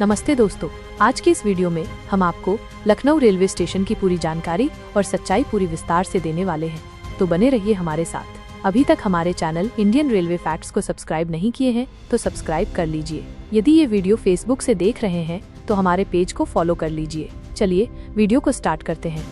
नमस्ते दोस्तों, आज की इस वीडियो में हम आपको लखनऊ रेलवे स्टेशन की पूरी जानकारी और सच्चाई पूरी विस्तार से देने वाले हैं, तो बने रहिए हमारे साथ। अभी तक हमारे चैनल इंडियन रेलवे फैक्ट्स को सब्सक्राइब नहीं किए हैं तो सब्सक्राइब कर लीजिए। यदि ये वीडियो फेसबुक से देख रहे हैं तो हमारे पेज को फॉलो कर लीजिए। चलिए वीडियो को स्टार्ट करते हैं।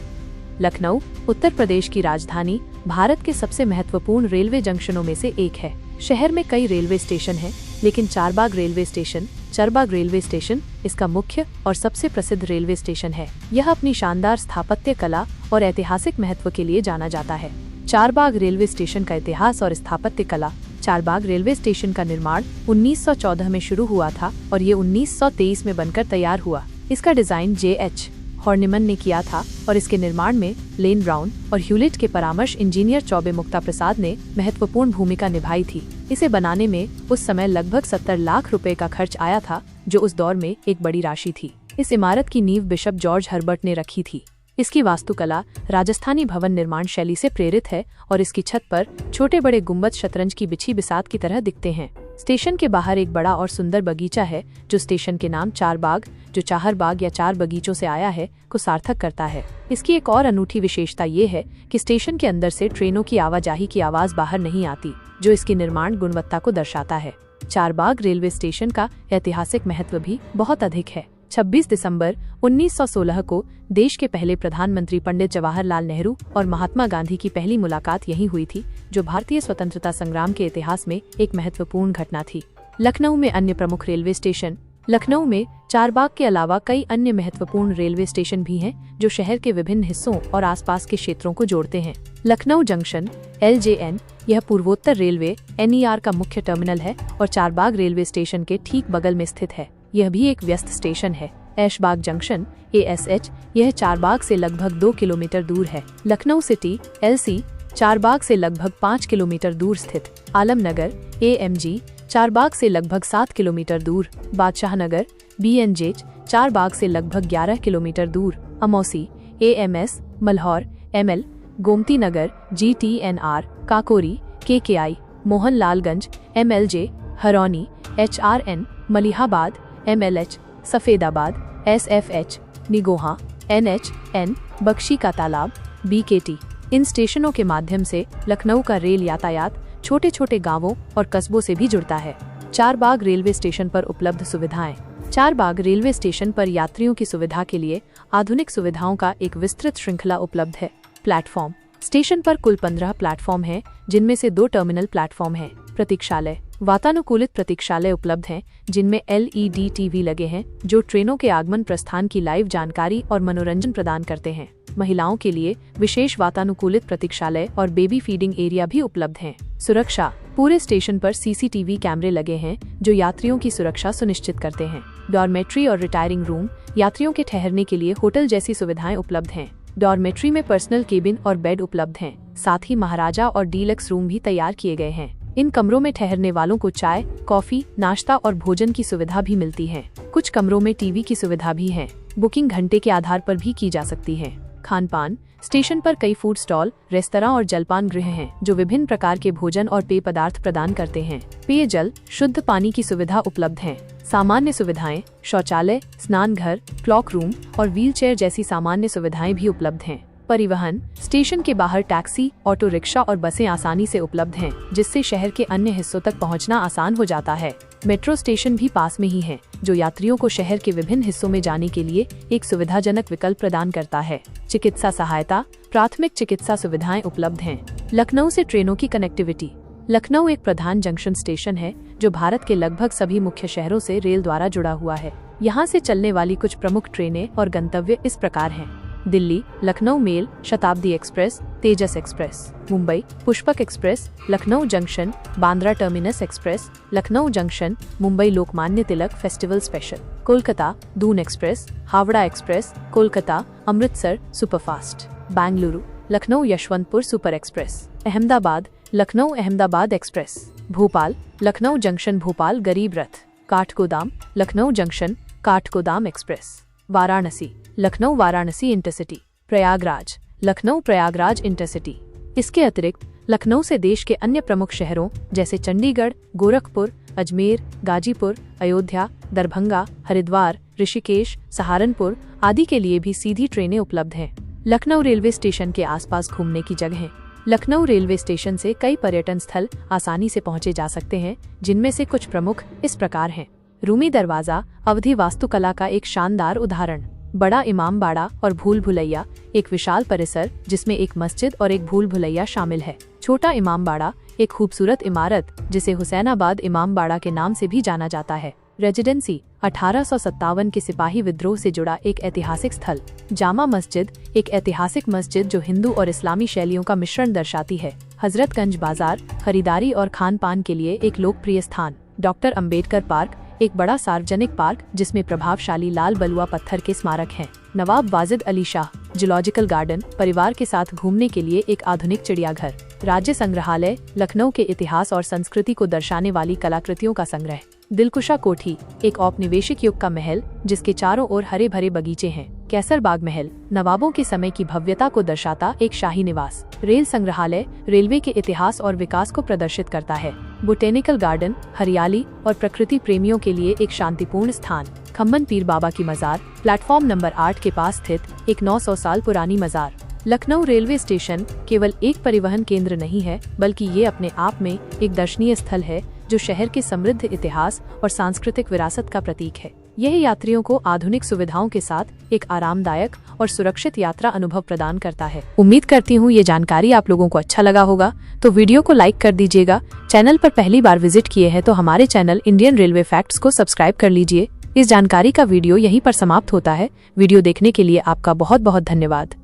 लखनऊ उत्तर प्रदेश की राजधानी भारत के सबसे महत्वपूर्ण रेलवे जंक्शनों में से एक है। शहर में कई रेलवे स्टेशन हैं, लेकिन चरबाग रेलवे स्टेशन इसका मुख्य और सबसे प्रसिद्ध रेलवे स्टेशन है। यह अपनी शानदार स्थापत्य कला और ऐतिहासिक महत्व के लिए जाना जाता है। चरबाग रेलवे स्टेशन का इतिहास और स्थापत्य कला। चरबाग रेलवे स्टेशन का निर्माण 1914 में शुरू हुआ था और ये 1923 में बनकर तैयार हुआ। इसका डिजाइन J.H. हॉर्निमन ने किया था और इसके निर्माण में लेन ब्राउन और ह्यूलिट के परामर्श इंजीनियर चौबे मुक्ता प्रसाद ने महत्वपूर्ण भूमिका निभाई थी। इसे बनाने में उस समय लगभग 70 लाख रुपए का खर्च आया था, जो उस दौर में एक बड़ी राशि थी। इस इमारत की नींव बिशप जॉर्ज हर्बर्ट ने रखी थी। इसकी वास्तुकला राजस्थानी भवन निर्माण शैली से प्रेरित है और इसकी छत पर छोटे बड़े गुंबद शतरंज की बिछी बिसात की तरह दिखते हैं। स्टेशन के बाहर एक बड़ा और सुंदर बगीचा है, जो स्टेशन के नाम चारबाग, जो चाहर बाग या चार बगीचों से आया है, को सार्थक करता है। इसकी एक और अनूठी विशेषता ये है कि स्टेशन के अंदर से ट्रेनों की आवाजाही की आवाज बाहर नहीं आती, जो इसकी निर्माण गुणवत्ता को दर्शाता है। चारबाग रेलवे स्टेशन का ऐतिहासिक महत्व भी बहुत अधिक है। 26 दिसंबर 1916 को देश के पहले प्रधानमंत्री पंडित जवाहरलाल नेहरू और महात्मा गांधी की पहली मुलाकात यहीं हुई थी, जो भारतीय स्वतंत्रता संग्राम के इतिहास में एक महत्वपूर्ण घटना थी। लखनऊ में अन्य प्रमुख रेलवे स्टेशन। लखनऊ में चारबाग के अलावा कई अन्य महत्वपूर्ण रेलवे स्टेशन भी हैं, जो शहर के विभिन्न हिस्सों और आसपास के क्षेत्रों को जोड़ते हैं। लखनऊ जंक्शन LJN यह पूर्वोत्तर रेलवे NER का मुख्य टर्मिनल है और चारबाग रेलवे स्टेशन के ठीक बगल में स्थित है। यह भी एक व्यस्त स्टेशन है। ऐशबाग जंक्शन ASH यह चारबाग से लगभग 2 किलोमीटर दूर है। लखनऊ सिटी LC चारबाग से लगभग 5 किलोमीटर दूर स्थित। आलमनगर AMG चारबाग से लगभग 7 किलोमीटर दूर। बादशाह नगर BNJ चारबाग से लगभग 11 किलोमीटर दूर। Amausi AMS Malhaur ML Gomti Nagar GTNR Kakori KKI Mohanlalganj MLJ Harauni HRN Malihabad MLH Safedabad SFH Nigoha NHN Bakshi का तालाब BKT। इन स्टेशनों के माध्यम से लखनऊ का रेल यातायात छोटे छोटे गांवों और कस्बों से भी जुड़ता है। चारबाग रेलवे स्टेशन पर उपलब्ध सुविधाएं। चारबाग रेलवे स्टेशन पर यात्रियों की सुविधा के लिए आधुनिक सुविधाओं का एक विस्तृत श्रृंखला उपलब्ध है। प्लेटफॉर्म। स्टेशन पर कुल 15 प्लेटफॉर्म हैं, जिनमें से 2 टर्मिनल प्लेटफॉर्म हैं। प्रतीक्षालय। वातानुकूलित प्रतीक्षालय उपलब्ध हैं, जिनमें LED TV लगे हैं, जो ट्रेनों के आगमन प्रस्थान की लाइव जानकारी और मनोरंजन प्रदान करते हैं। महिलाओं के लिए विशेष वातानुकूलित प्रतीक्षालय और बेबी फीडिंग एरिया भी उपलब्ध हैं। सुरक्षा। पूरे स्टेशन पर CCTV कैमरे लगे हैं, जो यात्रियों की सुरक्षा सुनिश्चित करते हैं। डॉर्मेट्री और रिटायरिंग रूम। यात्रियों के ठहरने के लिए होटल जैसी सुविधाएं उपलब्ध हैं। डॉर्मेट्री में पर्सनल केबिन और बेड उपलब्ध हैं। साथ ही महाराजा और डीलक्स रूम भी तैयार किए गए हैं। इन कमरों में ठहरने वालों को चाय, कॉफी, नाश्ता और भोजन की सुविधा भी मिलती है। कुछ कमरों में TV की सुविधा भी है। बुकिंग घंटे के आधार पर भी की जा सकती है। खान पान। स्टेशन पर कई फूड स्टॉल, रेस्तरां और जलपान गृह हैं, जो विभिन्न प्रकार के भोजन और पेय पदार्थ प्रदान करते हैं। पेयजल, शुद्ध पानी की सुविधा उपलब्ध है। सामान्य सुविधाएं, शौचालय, स्नान घर, क्लॉक रूम और व्हीलचेयर जैसी सामान्य सुविधाएं भी उपलब्ध हैं। परिवहन। स्टेशन के बाहर टैक्सी, ऑटो रिक्शा और बसें आसानी से उपलब्ध हैं, जिससे शहर के अन्य हिस्सों तक पहुंचना आसान हो जाता है। मेट्रो स्टेशन भी पास में ही है, जो यात्रियों को शहर के विभिन्न हिस्सों में जाने के लिए एक सुविधाजनक विकल्प प्रदान करता है। चिकित्सा सहायता। प्राथमिक चिकित्सा सुविधाएं उपलब्ध हैं। लखनऊ से ट्रेनों की कनेक्टिविटी। लखनऊ एक प्रधान जंक्शन स्टेशन है, जो भारत के लगभग सभी मुख्य शहरों से रेल द्वारा जुड़ा हुआ है। यहाँ से चलने वाली कुछ प्रमुख ट्रेनें और गंतव्य इस प्रकार हैं। Delhi Lucknow mail, Shatabdi express, Tejas express. Mumbai Pushpak express, Lucknow junction, Bandra terminus express, Lucknow junction, Mumbai Lokmanya Tilak festival special. Kolkata Doon express, Howrah express, Kolkata Amritsar superfast. Bengaluru Lucknow Yesvantpur super express. Ahmedabad Lucknow Ahmedabad express. Bhopal Lucknow junction Bhopal Garib Rath. Kathgodam Lucknow junction, Kathgodam express. Varanasi Lucknow Varanasi intercity. Prayagraj Lucknow Prayagraj intercity. इसके अतिरिक्त लखनऊ से देश के अन्य प्रमुख शहरों जैसे चंडीगढ़, गोरखपुर, अजमेर, गाजीपुर, अयोध्या, दरभंगा, हरिद्वार, ऋषिकेश, सहारनपुर आदि के लिए भी सीधी ट्रेनें उपलब्ध हैं। लखनऊ रेलवे स्टेशन के आसपास घूमने की जगहें। लखनऊ रेलवे स्टेशन से कई पर्यटन स्थल आसानी से पहुंचे जा सकते हैं, जिनमें से कुछ प्रमुख इस प्रकार हैं। रूमी दरवाजा, अवधी वास्तुकला का एक शानदार उदाहरण। बड़ा इमाम बाड़ा और भूल भुलैया, एक विशाल परिसर जिसमें एक मस्जिद और एक भूल भुलैया शामिल है। छोटा इमाम बाड़ा, एक खूबसूरत इमारत जिसे हुसैनाबाद इमाम बाड़ा के नाम से भी जाना जाता है। रेजिडेंसी, 1857 के सिपाही विद्रोह से जुड़ा एक ऐतिहासिक स्थल। जामा मस्जिद, एक ऐतिहासिक मस्जिद जो हिंदू और इस्लामी शैलियों का मिश्रण दर्शाती है। हजरतगंज बाजार, खरीदारी और खान पान के लिए एक लोकप्रिय स्थान। डॉक्टर अंबेडकर पार्क, एक बड़ा सार्वजनिक पार्क जिसमें प्रभावशाली लाल बलुआ पत्थर के स्मारक हैं। नवाब वाजिद अली शाह जूलॉजिकल गार्डन, परिवार के साथ घूमने के लिए एक आधुनिक चिड़ियाघर। राज्य संग्रहालय, लखनऊ के इतिहास और संस्कृति को दर्शाने वाली कलाकृतियों का संग्रह। दिलकुशा कोठी, एक औपनिवेशिक युग का महल जिसके चारों ओर हरे भरे बगीचे हैं। कैसरबाग महल, नवाबों के समय की भव्यता को दर्शाता एक शाही निवास। रेल संग्रहालय, रेलवे के इतिहास और विकास को प्रदर्शित करता है। बोटेनिकल गार्डन, हरियाली और प्रकृति प्रेमियों के लिए एक शांतिपूर्ण स्थान। खम्मन पीर बाबा की मजार, प्लेटफॉर्म नंबर 8 के पास स्थित एक 900 साल पुरानी मजार। लखनऊ रेलवे स्टेशन केवल एक परिवहन केंद्र नहीं है, बल्कि ये अपने आप में एक दर्शनीय स्थल है जो शहर के समृद्ध इतिहास और सांस्कृतिक विरासत का प्रतीक है। यह यात्रियों को आधुनिक सुविधाओं के साथ एक आरामदायक और सुरक्षित यात्रा अनुभव प्रदान करता है। उम्मीद करती हूँ ये जानकारी आप लोगों को अच्छा लगा होगा, तो वीडियो को लाइक कर दीजिएगा। चैनल पर पहली बार विजिट किए हैं तो हमारे चैनल इंडियन रेलवे फैक्ट्स को सब्सक्राइब कर लीजिए। इस जानकारी का वीडियो यहीं पर समाप्त होता है। वीडियो देखने के लिए आपका बहुत बहुत धन्यवाद।